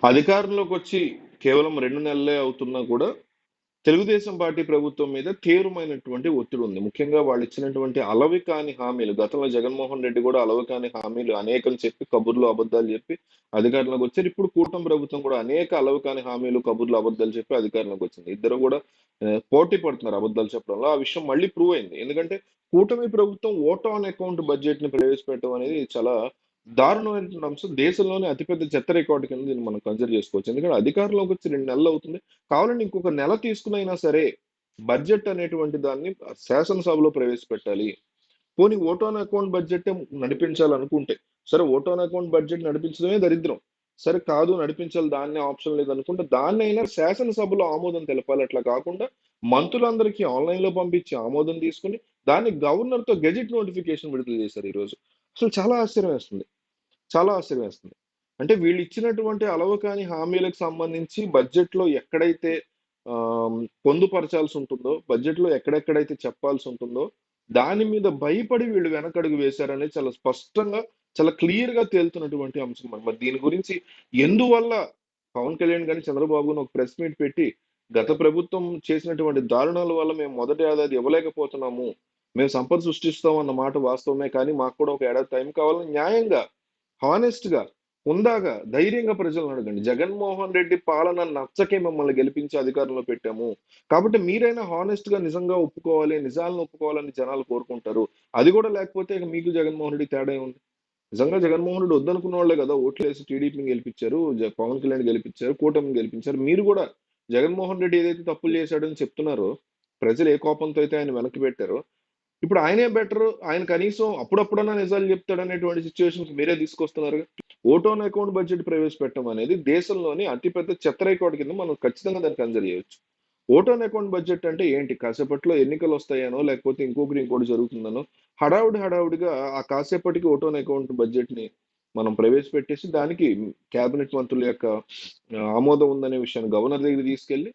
అధికారంలోకి వచ్చి కేవలం 2 నెలలే అవుతున్నా కూడా తెలుగుదేశం పార్టీ ప్రభుత్వం మీద తీవ్రమైనటువంటి ఒత్తిడి ఉంది. ముఖ్యంగా వాళ్ళు ఇచ్చినటువంటి అలవి కాని హామీలు, గతంలో జగన్మోహన్ రెడ్డి కూడా అలవి కాని హామీలు అనేకం చెప్పి, కబుర్లు, అబద్ధాలు చెప్పి అధికారంలోకి వచ్చారు. ఇప్పుడు కూటమి ప్రభుత్వం కూడా అనేక అలవి కాని హామీలు, కబుర్లు, అబద్ధాలు చెప్పి అధికారంలోకి వచ్చింది. ఇద్దరు కూడా పోటీ పడుతున్నారు అబద్ధాలు చెప్పడంలో. ఆ విషయం మళ్ళీ ప్రూవ్ అయింది. ఎందుకంటే కూటమి ప్రభుత్వం ఓట్ ఆన్ అకౌంట్ బడ్జెట్ ని ప్రవేశపెట్టడం అనేది చాలా దారుణమైనటువంటి అంశం. దేశంలోనే అతిపెద్ద చెత్త రికార్డు కింద దీన్ని మనం కన్సిడర్ చేసుకోవచ్చు. ఎందుకంటే అధికారంలోకి వచ్చి 2 నెలలు అవుతుంది. కావాలంటే ఇంకొక నెల తీసుకునైనా సరే బడ్జెట్ అనేటువంటి దాన్ని శాసనసభలో ప్రవేశపెట్టాలి. పోనీ ఓట్ ఆన్ అకౌంట్ బడ్జెట్ నడిపించాలనుకుంటే, సరే ఓట్ ఆన్ అకౌంట్ బడ్జెట్ నడిపించడమే దరిద్రం. సరే కాదు నడిపించాలి, దాన్నే ఆప్షన్ లేదనుకుంటే దాన్నైనా శాసనసభలో ఆమోదం తెలపాలి. అట్లా కాకుండా మంత్రులందరికీ ఆన్లైన్ లో పంపించి ఆమోదం తీసుకుని దాన్ని గవర్నర్ తో గెజిట్ నోటిఫికేషన్ విడుదల చేశారు ఈ రోజు. అసలు చాలా ఆశ్చర్యం వేస్తుంది. చాలా ఆశ్చర్యం వేస్తుంది. అంటే వీళ్ళు ఇచ్చినటువంటి అలవకాని హామీలకు సంబంధించి బడ్జెట్‌లో ఎక్కడైతే పొందుపరచాల్సి ఉంటుందో, బడ్జెట్‌లో ఎక్కడెక్కడైతే చెప్పాల్సి ఉంటుందో, దాని మీద భయపడి వీళ్ళు వెనకడుగు వేశారనేది చాలా స్పష్టంగా, చాలా క్లియర్‌గా తేలుతున్నటువంటి అంశం. మరి దీని గురించి ఎందువల్ల పవన్ కళ్యాణ్ గాని, చంద్రబాబు గాని ఒక ప్రెస్ మీట్ పెట్టి, గత ప్రభుత్వం చేసినటువంటి దారుణాల వల్ల మేము మొదటి ఏడాది ఇవ్వలేకపోతున్నాము. మేము సంపద సృష్టిస్తాం అన్న మాట వాస్తవమే. కానీ మాకు కూడా ఒక ఏడాది టైం కావాలని న్యాయంగా, హానెస్ట్ గా, హుందాగా, ధైర్యంగా ప్రజలను అడగండి. జగన్మోహన్ రెడ్డి పాలన నచ్చకే మిమ్మల్ని గెలిపించి అధికారంలో పెట్టాము. కాబట్టి మీరైనా హానెస్ట్ గా నిజంగా ఒప్పుకోవాలి, నిజాలను ఒప్పుకోవాలని జనాలు కోరుకుంటారు. అది కూడా లేకపోతే ఇక మీకు జగన్మోహన్ రెడ్డి తేడా ఏముంది? నిజంగా జగన్మోహన్ రెడ్డి వద్దనుకున్న వాళ్ళే కదా ఓట్లేసి టీడీపీని గెలిపించారు, పవన్ కళ్యాణ్ గెలిపించారు, కూటమిని గెలిపించారు. మీరు కూడా జగన్మోహన్ రెడ్డి ఏదైతే తప్పులు చేశాడని చెప్తున్నారో, ప్రజలు ఏ కోపంతో అయితే ఆయన వెనక్కి పెట్టారో, ఇప్పుడు ఆయనే బెటర్. ఆయన కనీసం అప్పుడప్పుడన్నా నిజాలు చెప్తాడనేటువంటి సిచ్యువేషన్స్ మీరే తీసుకొస్తున్నారు. ఓట్ ఆన్ అకౌంట్ బడ్జెట్ ప్రవేశపెట్టడం అనేది దేశంలోని అతిపెద్ద చెత్త రికార్డు కింద మనం ఖచ్చితంగా దాన్ని కన్సిడర్ చేయొచ్చు. ఓట్ ఆన్ అకౌంట్ బడ్జెట్ అంటే ఏంటి? కాసేపట్లో ఎన్నికలు వస్తాయనో, లేకపోతే ఇంకోటి జరుగుతుందనో, హడావుడిగా ఆ కాసేపటికి ఓట్ ఆన్ అకౌంట్ బడ్జెట్ ని మనం ప్రవేశపెట్టేసి దానికి కేబినెట్ మంత్రుల యొక్క ఆమోదం ఉందనే విషయాన్ని గవర్నర్ దగ్గర తీసుకెళ్లి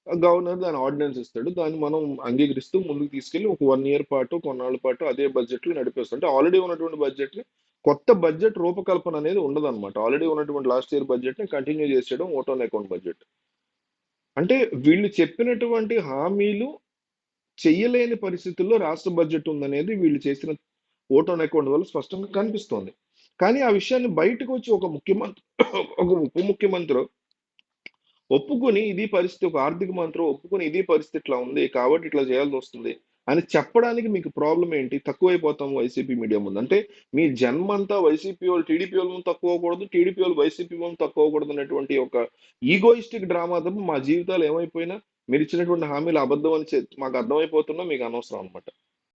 గవర్నర్ దాని ఆర్డినెన్స్ ఇస్తాడు. దాన్ని మనం అంగీకరిస్తూ ముందుకు తీసుకెళ్లి ఒక 1 ఇయర్ పాటు, కొన్నాళ్ళ పాటు అదే బడ్జెట్ లో నడిపేస్తాం. అంటే ఆల్రెడీ ఉన్నటువంటి బడ్జెట్ ని, కొత్త బడ్జెట్ రూపకల్పన అనేది ఉండదన్నమాట. ఆల్రెడీ ఉన్నటువంటి లాస్ట్ ఇయర్ బడ్జెట్ ని కంటిన్యూ చేసేయడం ఓట్ ఆన్ అకౌంట్ బడ్జెట్. అంటే వీళ్ళు చెప్పినటువంటి హామీలు చెయ్యలేని పరిస్థితుల్లో రాష్ట్ర బడ్జెట్ ఉందనేది వీళ్ళు చేసిన ఓట్ ఆన్ అకౌంట్ వల్ల స్పష్టంగా కనిపిస్తోంది. కానీ ఆ విషయాన్ని బయటకు వచ్చి ఒక ముఖ్యమంత్రి, ఒక ఉప ముఖ్యమంత్రి ఒప్పుకొని ఇది పరిస్థితి, ఒక ఆర్థిక మంత్రి ఒప్పుకొని ఇది పరిస్థితి ఇట్లా ఉంది కాబట్టి ఇట్లా చేయాల్సి వస్తుంది అని చెప్పడానికి మీకు ప్రాబ్లం ఏంటి? తక్కువైపోతాం వైసీపీ మీడియా ముందు. అంటే మీ జన్మంతా వైసీపీ వాళ్ళు టీడీపీ వాళ్ళ ముందు తక్కువ అవ్వకూడదు, టీడీపీ వాళ్ళు వైసీపీ ముందు తక్కువ అవ్వకూడదు అనేటువంటి ఒక ఈగోయిస్టిక్ డ్రామా తప్ప మా జీవితాలు ఏమైపోయినా మీరు ఇచ్చినటువంటి హామీలు అబద్ధం అని మాకు అర్థమైపోతున్నా మీకు అనవసరం అనమాట.